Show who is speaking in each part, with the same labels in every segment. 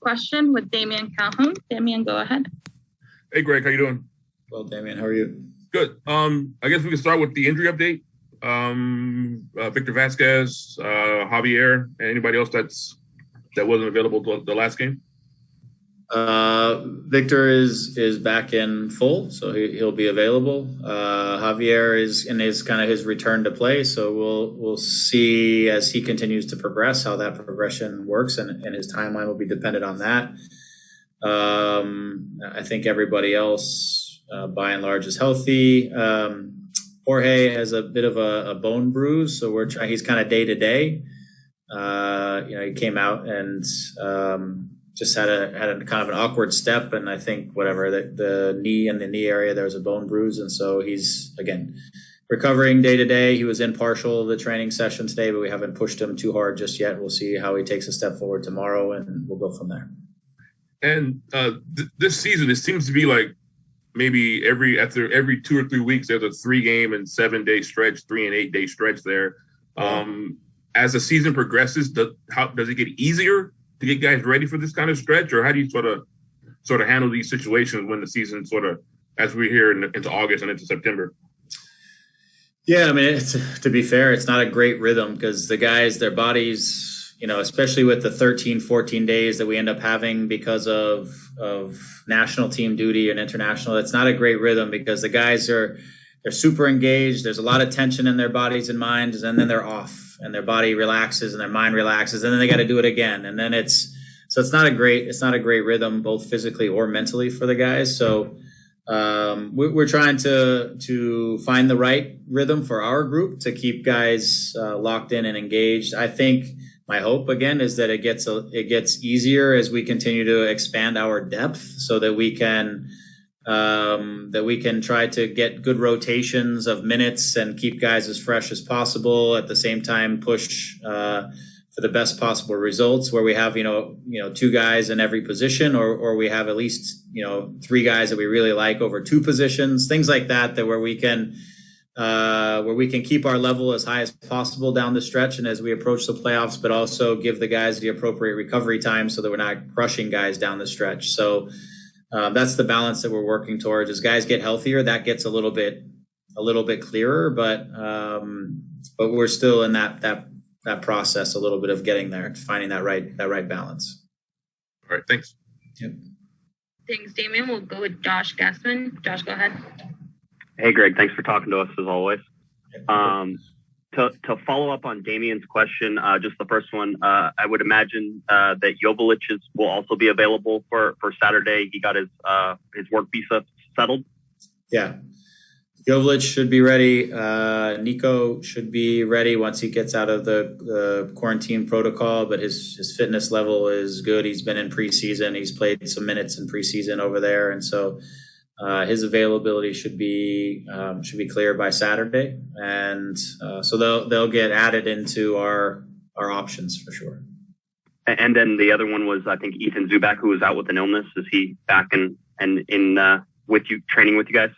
Speaker 1: question with Damian Calhoun. Damian, go ahead.
Speaker 2: Hey, Greg, how you doing?
Speaker 3: Well, Damian, how are you?
Speaker 2: Good. I guess we can start with the injury update. Victor Vasquez, Javier, and anybody else that wasn't available to the last game?
Speaker 3: Victor is back in full, so he'll be available. Javier is in his return to play, so we'll see as he continues to progress how that progression works, and his timeline will be dependent on that. I think everybody else, by and large, is healthy. Jorge has a bit of a bone bruise, so he's kind of day to day. He came out and just had a kind of an awkward step, and I think the knee and the knee area, there was a bone bruise, and so he's again recovering day to day. He was in partial of the training session today, but we haven't pushed him too hard just yet. We'll see how he takes a step forward tomorrow, and we'll go from there.
Speaker 2: And this season, it seems to be like maybe after every 2 or 3 weeks, there's a 3-game and 7-day stretch, 3 and 8 day stretch there. As the season progresses, does it get easier to get guys ready for this kind of stretch, or how do you sort of handle these situations when the season as we're here into August and into September?
Speaker 3: Yeah, I mean, to be fair, it's not a great rhythm because the guys, their bodies, especially with the 13, 14 days that we end up having because of national team duty and international, it's not a great rhythm because the guys they're super engaged. There's a lot of tension in their bodies and minds, and then they're off and their body relaxes and their mind relaxes, and then they got to do it again. And then it's not a great rhythm, both physically or mentally for the guys. So we're trying to find the right rhythm for our group to keep guys locked in and engaged. I think my hope again is that it gets easier as we continue to expand our depth, so that we can try to get good rotations of minutes and keep guys as fresh as possible. At the same time, push for the best possible results, where we have 2 guys in every position, or we have at least 3 guys that we really like over 2 positions, things like that where we can keep our level as high as possible down the stretch and as we approach the playoffs, but also give the guys the appropriate recovery time so that we're not crushing guys down the stretch. So that's the balance that we're working towards. As guys get healthier, that gets a little bit clearer, but we're still in that process a little bit of getting there, finding that right balance.
Speaker 2: All right, thanks.
Speaker 3: Yep.
Speaker 1: Thanks, Damian. We'll go with Josh Gassman. Josh, go ahead.
Speaker 4: Hey, Greg, thanks for talking to us as always. To follow up on Damian's question, just the first one, I would imagine that Joveljic will also be available for Saturday. He got his work visa settled.
Speaker 3: Yeah. Joveljic should be ready. Nico should be ready once he gets out of the quarantine protocol, but his fitness level is good. He's been in preseason. He's played some minutes in preseason over there, and so his availability should be clear by Saturday, and so they'll get added into our options for sure.
Speaker 4: And then the other one was, I think, Ethan Zubak, who was out with an illness. Is he back in with you, training with you guys?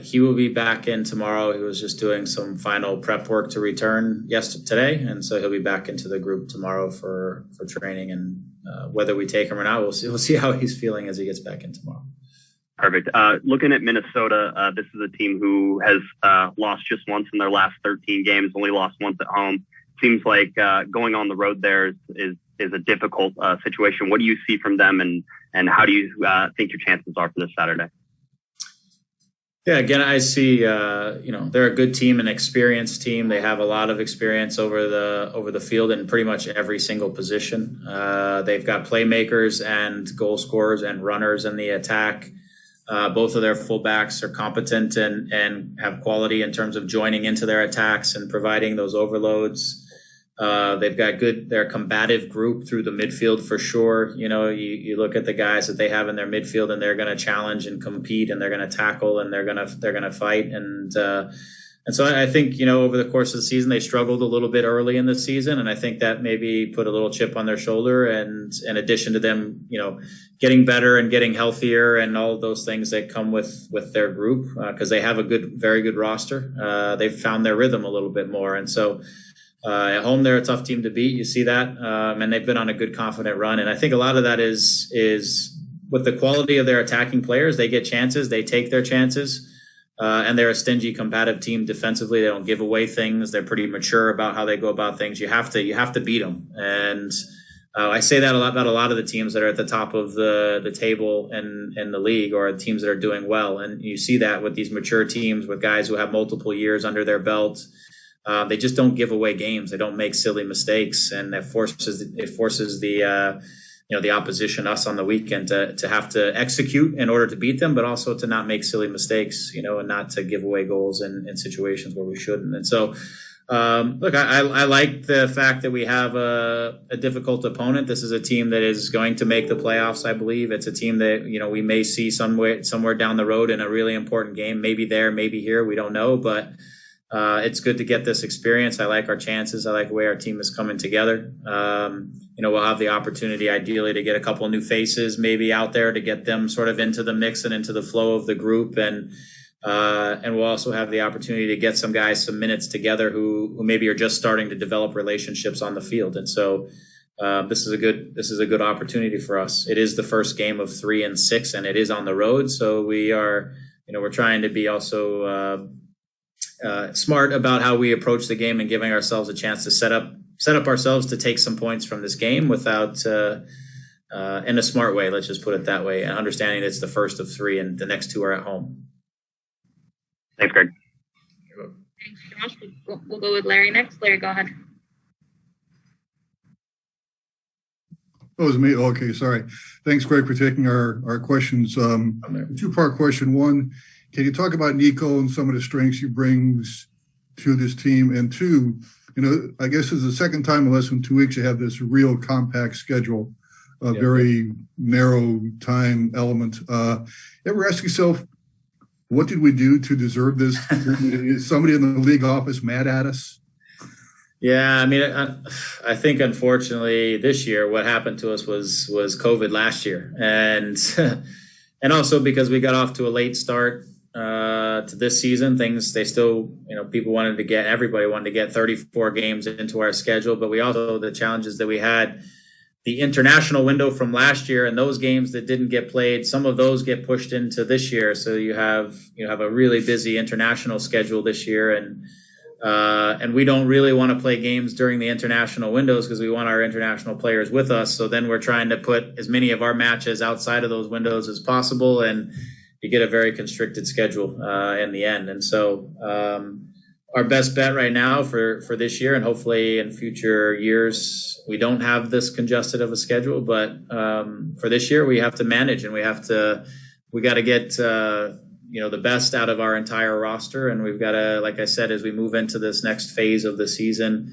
Speaker 3: He will be back in tomorrow. He was just doing some final prep work to return today, and so he'll be back into the group tomorrow for training. And whether we take him or not, we'll see how he's feeling as he gets back in tomorrow.
Speaker 4: Perfect. Looking at Minnesota, this is a team who has lost just once in their last 13 games, only lost once at home. Seems like going on the road there is a difficult situation. What do you see from them, and how do you think your chances are for this Saturday?
Speaker 3: Yeah, again, I see, they're a good team, an experienced team. They have a lot of experience over the field in pretty much every single position. They've got playmakers and goal scorers and runners in the attack. Both of their fullbacks are competent and have quality in terms of joining into their attacks and providing those overloads. They've got they're a combative group through the midfield for sure. You look at the guys that they have in their midfield, and they're going to challenge and compete, and they're going to tackle, and they're going to fight. And so I think, over the course of the season, they struggled a little bit early in the season. And I think that maybe put a little chip on their shoulder. And in addition to them, getting better and getting healthier and all of those things that come with their group, because they have a very good roster. They've found their rhythm a little bit more. And so At home, they're a tough team to beat. You see that, and they've been on a good, confident run. And I think a lot of that is with the quality of their attacking players. They get chances, they take their chances, and they're a stingy, combative team defensively. They don't give away things. They're pretty mature about how they go about things. You have to beat them, and I say that a lot about a lot of the teams that are at the top of the table in the league, or teams that are doing well. And you see that with these mature teams, with guys who have multiple years under their belt. They just don't give away games. They don't make silly mistakes, and it forces the opposition, us on the weekend, to have to execute in order to beat them, but also to not make silly mistakes, and not to give away goals in situations where we shouldn't. And so, look, I like the fact that we have a difficult opponent. This is a team that is going to make the playoffs, I believe. It's a team that, we may see somewhere down the road in a really important game, maybe there, maybe here, we don't know, but it's good to get this experience. I like our chances. I like the way our team is coming together. We'll have the opportunity, ideally, to get a couple of new faces maybe out there to get them sort of into the mix and into the flow of the group. And we'll also have the opportunity to get some guys some minutes together who maybe are just starting to develop relationships on the field. And so this is a good opportunity for us. It is the first game of 3 and 6, and it is on the road. So we are, we're trying to be also smart about how we approach the game and giving ourselves a chance to set up ourselves to take some points from this game without in a smart way. Let's just put it that way, and understanding it's the first of 3 and the next 2 are at home.
Speaker 4: Thanks, Greg.
Speaker 1: Thanks, Josh. We'll go with Larry next. Larry, go ahead.
Speaker 5: Oh, it was me. Okay, sorry. Thanks, Greg, for taking our questions. Two-part question. One, can you talk about Nico and some of the strengths he brings to this team? And two, I guess it's the second time in less than 2 weeks you have this real compact schedule, a very narrow time element. Ever ask yourself, what did we do to deserve this? Is somebody in the league office mad at us?
Speaker 3: Yeah, I mean, I think unfortunately this year what happened to us was COVID last year, and also because we got off to a late start to this season. Everybody wanted to get 34 games into our schedule, but we also, the challenges that we had, the international window from last year and those games that didn't get played, some of those get pushed into this year. So you have a really busy international schedule this year, and we don't really want to play games during the international windows because we want our international players with us. So then we're trying to put as many of our matches outside of those windows as possible, and you get a very constricted schedule in the end. And so our best bet right now for this year, and hopefully in future years, we don't have this congested of a schedule. But for this year, we have to manage, and we got to get the best out of our entire roster. And we've got to, like I said, as we move into this next phase of the season,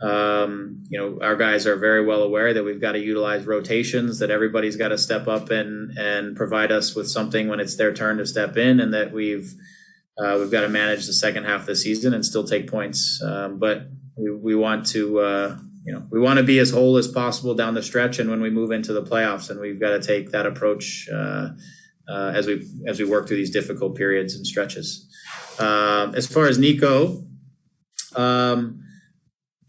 Speaker 3: our guys are very well aware that we've got to utilize rotations, that everybody's got to step up and provide us with something when it's their turn to step in, and that we've got to manage the second half of the season and still take points. But we want to, we want to be as whole as possible down the stretch, and when we move into the playoffs, and we've got to take that approach as we work through these difficult periods and stretches. As far as Nico,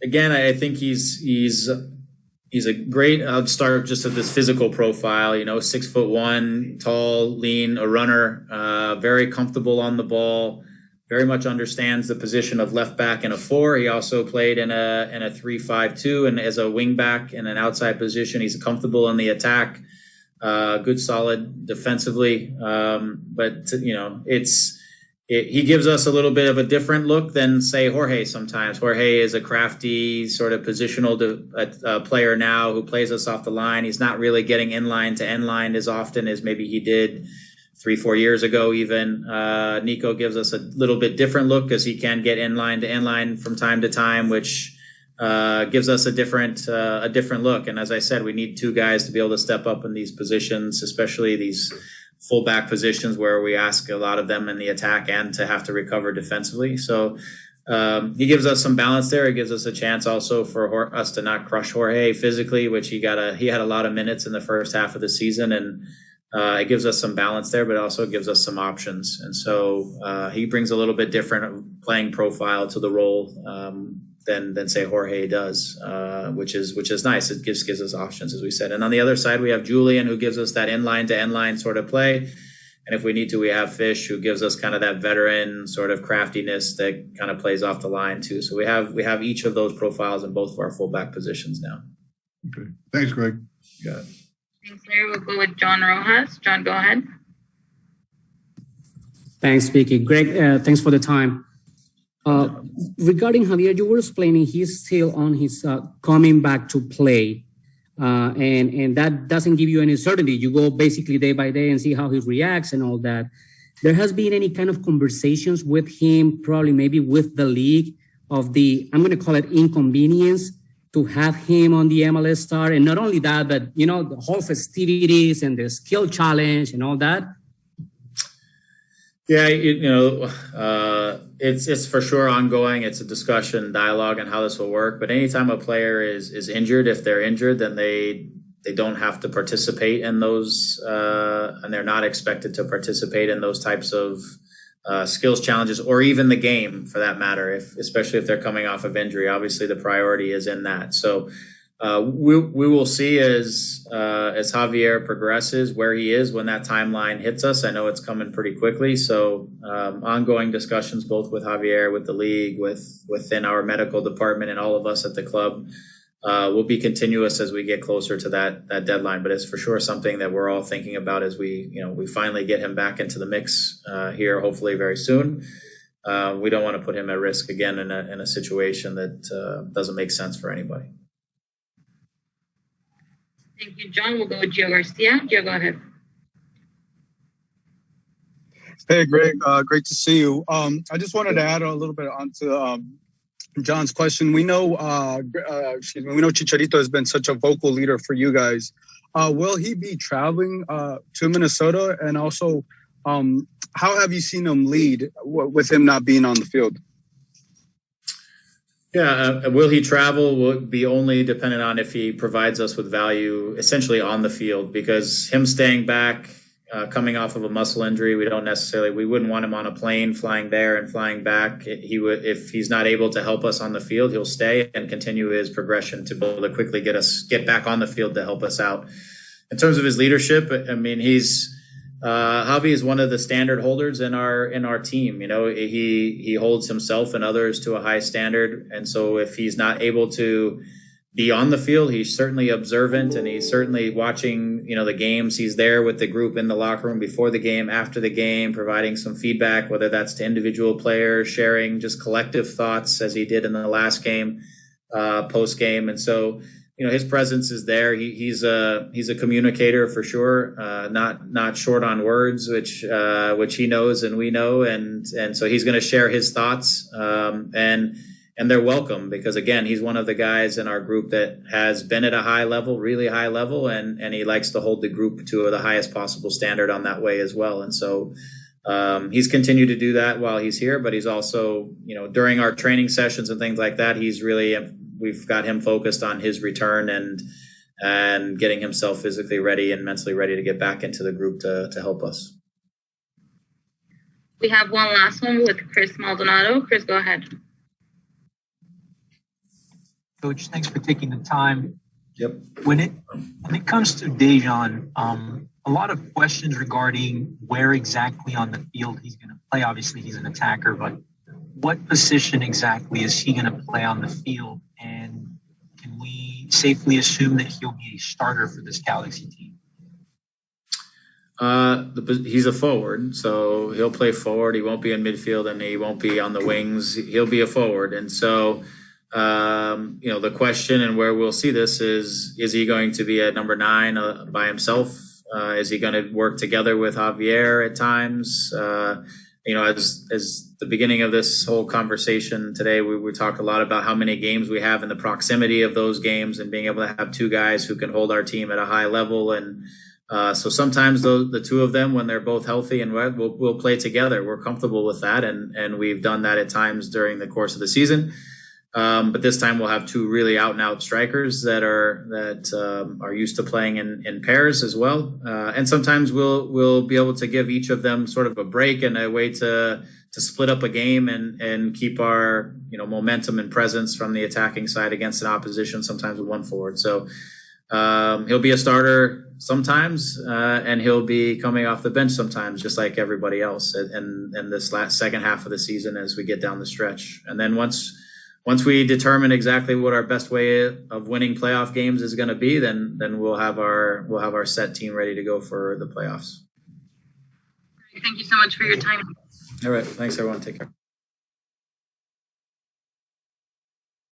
Speaker 3: again, I think he's a great. I'll start just at this physical profile. 6'1", tall, lean, a runner, very comfortable on the ball. Very much understands the position of left back and a 4. He also played in a 3-5-2 and as a wing back in an outside position. He's comfortable in the attack. Good, solid defensively. But he gives us a little bit of a different look than, say, Jorge sometimes. Jorge is a crafty sort of positional player now who plays us off the line. He's not really getting in-line to end-line as often as maybe he did 3-4 years ago even. Nico gives us a little bit different look because he can get in-line to end-line from time to time, which gives us a different look. And as I said, we need 2 guys to be able to step up in these positions, especially these fullback positions where we ask a lot of them in the attack and to have to recover defensively. So he gives us some balance there. He gives us a chance also for us to not crush Jorge physically, which he had a lot of minutes in the first half of the season, and it gives us some balance there, but also gives us some options. And so he brings a little bit different playing profile to the role than say Jorge does, which is nice. It gives us options, as we said. And on the other side, we have Julian, who gives us that inline to end line sort of play. And if we need to, we have Fish, who gives us kind of that veteran sort of craftiness that kind of plays off the line too. So we have each of those profiles in both of our fullback positions now.
Speaker 5: Okay. Thanks, Greg.
Speaker 3: Got it.
Speaker 1: Thanks, Larry. We'll go with John Rojas. John, go ahead.
Speaker 6: Thanks, Vicky. Greg, thanks for the time. Regarding Javier, you were explaining he's still on his coming back to play. And that doesn't give you any certainty. You go basically day by day and see how he reacts and all that. There has been any kind of conversations with him, probably maybe with the league, of the, I'm going to call it inconvenience, to have him on the MLS star. And not only that, but, you know, the whole festivities and the skill challenge and all that.
Speaker 3: Yeah, it's for sure ongoing. It's a discussion, dialogue on how this will work. But anytime a player is injured, if they're injured, then they don't have to participate in those, and they're not expected to participate in those types of skills challenges, or even the game for that matter. Especially if they're coming off of injury, obviously the priority is in that. So we will see as Javier progresses where he is when that timeline hits us. I know it's coming pretty quickly. So ongoing discussions both with Javier, with the league, within our medical department, and all of us at the club will be continuous as we get closer to that deadline. But it's for sure something that we're all thinking about as we finally get him back into the mix here, hopefully very soon. We don't want to put him at risk again in a situation that doesn't make sense for anybody.
Speaker 1: Thank you, John. We'll go with Gio Garcia. Gio, go ahead.
Speaker 7: Hey, Greg. Great to see you. I just wanted to add a little bit onto John's question. We know, we know Chicharito has been such a vocal leader for you guys. Will he be traveling to Minnesota? And also, how have you seen him lead with him not being on the field?
Speaker 3: Yeah, will he travel? Will be only dependent on if he provides us with value essentially on the field, because him staying back, coming off of a muscle injury, we wouldn't want him on a plane flying there and flying back. He would, if he's not able to help us on the field, he'll stay and continue his progression to be able to quickly get back on the field to help us out. In terms of his leadership, I mean, Javi is one of the standard holders in our team. You know, he holds himself and others to a high standard. And so if he's not able to be on the field, he's certainly observant, and he's certainly watching, the games. He's there with the group in the locker room before the game, after the game, providing some feedback, whether that's to individual players, sharing just collective thoughts as he did in the last game, post game. And so, his presence is there. He's a communicator for sure, not short on words, which he knows and we know, and so he's going to share his thoughts, and they're welcome, because again, he's one of the guys in our group that has been at a high level, really high level, and he likes to hold the group to the highest possible standard on that way as well. And so he's continued to do that while he's here, but he's also, during our training sessions and things like that, we've got him focused on his return and getting himself physically ready and mentally ready to get back into the group to help us.
Speaker 1: We have one last one with Chris Maldonado. Chris, go ahead.
Speaker 8: Coach, thanks for taking the time.
Speaker 3: Yep.
Speaker 8: When it comes to Dejan, a lot of questions regarding where exactly on the field he's going to play. Obviously, he's an attacker, but what position exactly is he going to play on the field? And can we safely assume that he'll be a starter for this Galaxy team?
Speaker 3: He's a forward, so he'll play forward. He won't be in midfield, and he won't be on the wings. He'll be a forward. And so, the question and where we'll see this is he going to be at number 9 by himself? Is he going to work together with Javier at times? As the beginning of this whole conversation today, we talked a lot about how many games we have and the proximity of those games, and being able to have 2 guys who can hold our team at a high level. And so sometimes the 2 of them, when they're both healthy and we'll play together. We're comfortable with that, and we've done that at times during the course of the season. But this time we'll have two really out and out strikers that are used to playing in pairs as well. And sometimes we'll be able to give each of them sort of a break and a way to split up a game and keep our momentum and presence from the attacking side against an opposition, sometimes with one forward. So he'll be a starter sometimes, and he'll be coming off the bench sometimes, just like everybody else in this second half of the season as we get down the stretch. And then once we determine exactly what our best way of winning playoff games is going to be, then we'll have our set team ready to go for the playoffs.
Speaker 1: Thank you so much for your time.
Speaker 3: All right. Thanks, everyone. Take care.